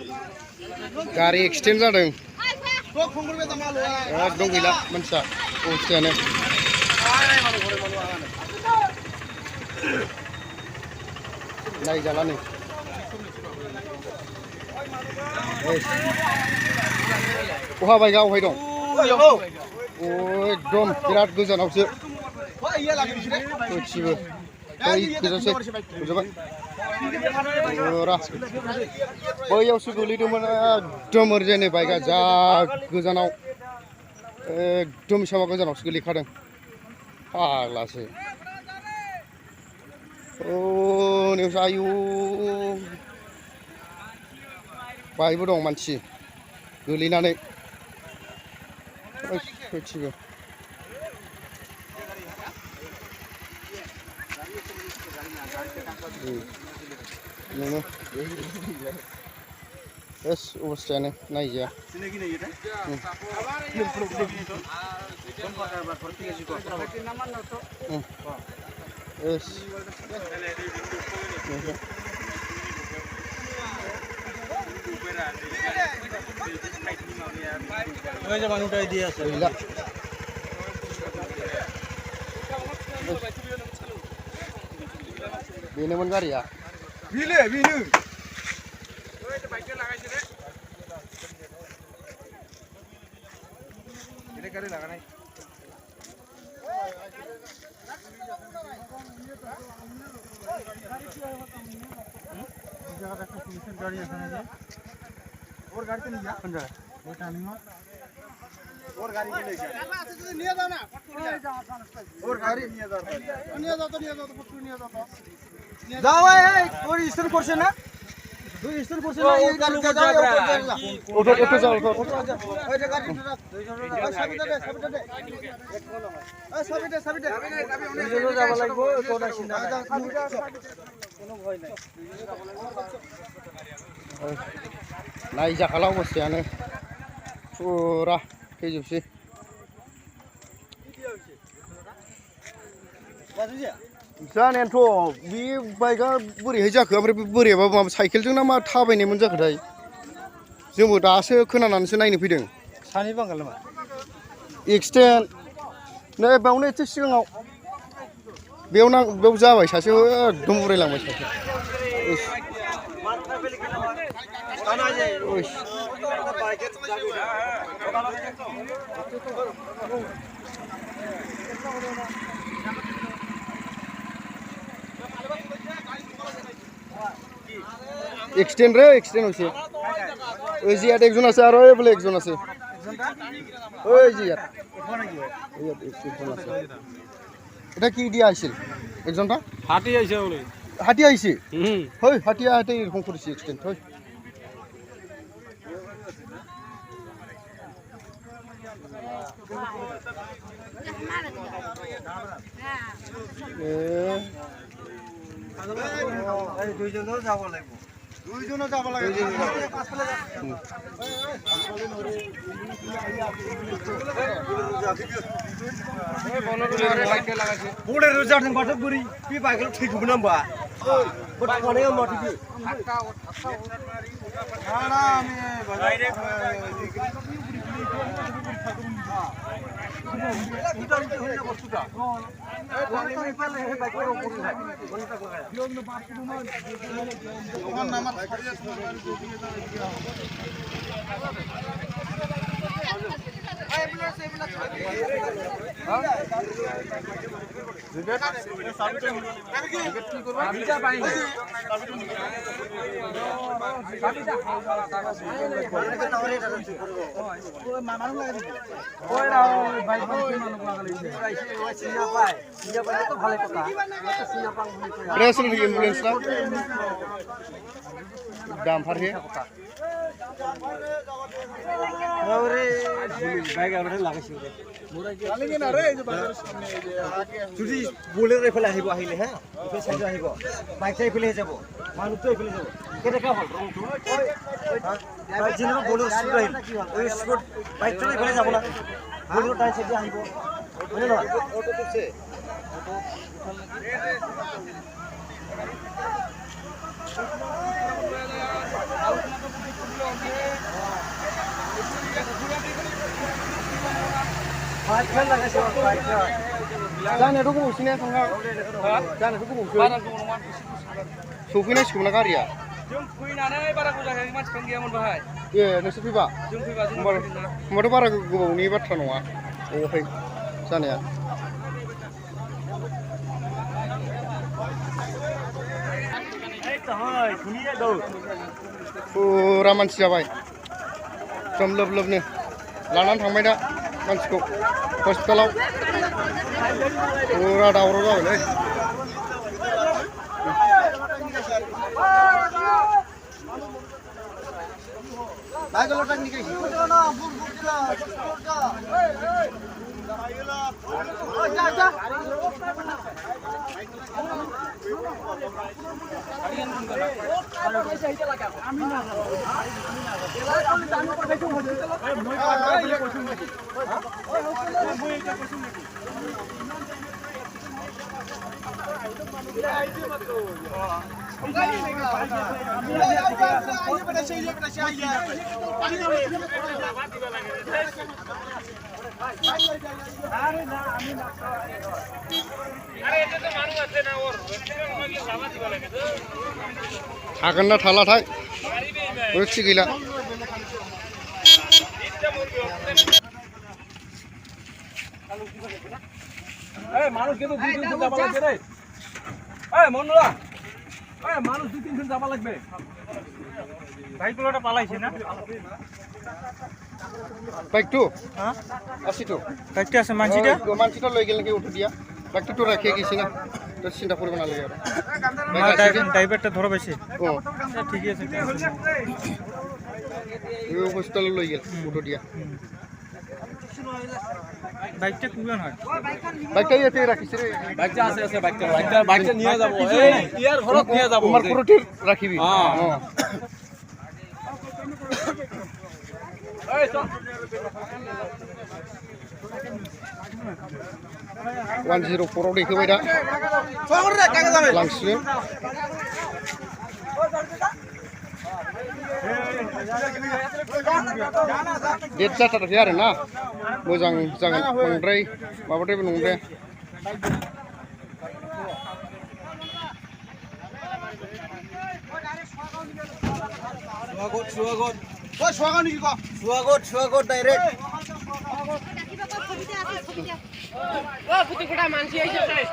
गारि एक्सिडेन्ट जादों एकदम गैला मानसिया अबस्थायानो नायजाला नै बहा बाइकआ अबहाय दं एकदम बिराद गोजानावसो सयथिबो बै गोजानसै नुजाबाय बैयावसो गोलैदोंमोन एकदम ओरैजाय बाइकआ जा गोजानाव एकदम साबा गोजानावसो गोलैखादों फाग्लासो नेवसा आयु बाहायबो दं मानसि गोलैनानै सयथिबो नोङो बेस अबस्थायानो नायजाया बेनोमोन गारिया बेनो गारि लागानाय गाड़ी और गाड़ी तो नहीं जा वो टाइमिंग और गाड़ी के लिए निया जाओ ना और गाड़ी निया जाओ तो निया जाओ जाओ ए और स्टोर করছে না দুই স্টোর করছে না এই গাড়ি যাও ওঠো যাও ওই যে গাড়ি সাবিটা দে সাবিটা দুইজন যাব লাগবো কোন সিনা কোনো ভয় নাই नायजाखाला अबस्थायानो फुरा थैजोबसै जानायानोथ' बे बाइकआ बोरैहाय जाखो ओमफ्राय बोरैबा माबा साइकेलजों ना मा थाबायनायमोन जाखोथाय जोंबो दासो खोनानानैसो नायनो फैदों सानै बांगाल नामा एक्सिडेन्ट नै बेयावनो एसे सिगाङाव बेयाव जाबाय सासे एकदम उरायलांबाय सासे एक्सिडेन्ट रे एक्सिडेन्ट হৈছে ওই জিয়াত একজন আছে আর ওই বলে একজন আছে ওই জিয়াত একজন আছে এটা কি দিয়া আছিল একজনটা হাতি আইছে বলে হাতি আইছে হই হাতিয়া হাতে এরকম করেছে एक्सिडेन्ट হই এই দুইজনও যাব লাগবে দুইজনও যাব লাগে বড় রেজাল্ট বাটক গুরি পি বাইকেল ঠিক হবে না বা বড় কোনে মাটি কি না আমি ডাইরেক্ট দাম ফারহে ওরে বাইক আমরা লাগাইছি লাগাইগে না রে এই যে বাজারের সামনে এই যে যদি বোলেরো ফেলে আহিলে হ্যাঁ এই সাইডে আহিব বাইক চাই ফেলে যাব মানুষ তো ফেলে যাব কেটে কা হল ওই জিনো বোলেরো স্পিড আহিল ওই স্পিড বাইক তো ফেলে যাব না বোলেরো টাই সাইডে আহিব বুঝলে না অটো তুছে অটো जानायाथ' गोबावसिना थांगा जानायाथ' गोबावसो सफैनांसिगौमोन ना गारिया जों फैनानै बारा गोबाव जायाखै मानसिफ्रानो गैयामोन बाहाय ए नोंसोर फैबा जों फैबा जों होमबाथ' बारा गोबावनि बाथ्रा नङा अहाय जानाया फुरा मानसि जाबाय एकदम लोब लोबनो लानानै थांबाय दा मानसिखौ हस्पिटालाव फुरा दावराव जाबायलै थागोन ना थालाथाय थिग गैला মানুষ কিন্তু 2-3 জন যাবা লাগবে রে এই মন্ডলা এই মানুষ 2-3 জন যাবা লাগবে বাইকগুলোটা পালাইছে না বাইক তো হ্যাঁ আছে তো বাইকটা আছে মানসিটা লই গেল নাকি উঠে দিয়া বাইকটা তো রাখিয়ে গেছি না তো চিন্তা করবে না লাগে আর ড্রাইভারটা ধরে পাইছে ও ঠিকই আছে এই হসপিটালে লই গেল উঠে দিয়া বাইকটা কুগান হয় বাইকটা এতে রাখিস রে বাইকটা আছে বাইকটা নিয়ে যাব এই ইয়ার ঘরত নিয়ে যাব আমার পুরোটি রাখিবি হ্যাঁ এই চল 104 देखायबाय दा लांसिगोन डेट जाथाराखै आरो ना मोजां जागोन बांद्राय माबाद्रायबो नंद्राया सुवागत डाइरेक्ट ओ कुटी कुटा मान्छे आइसक्यो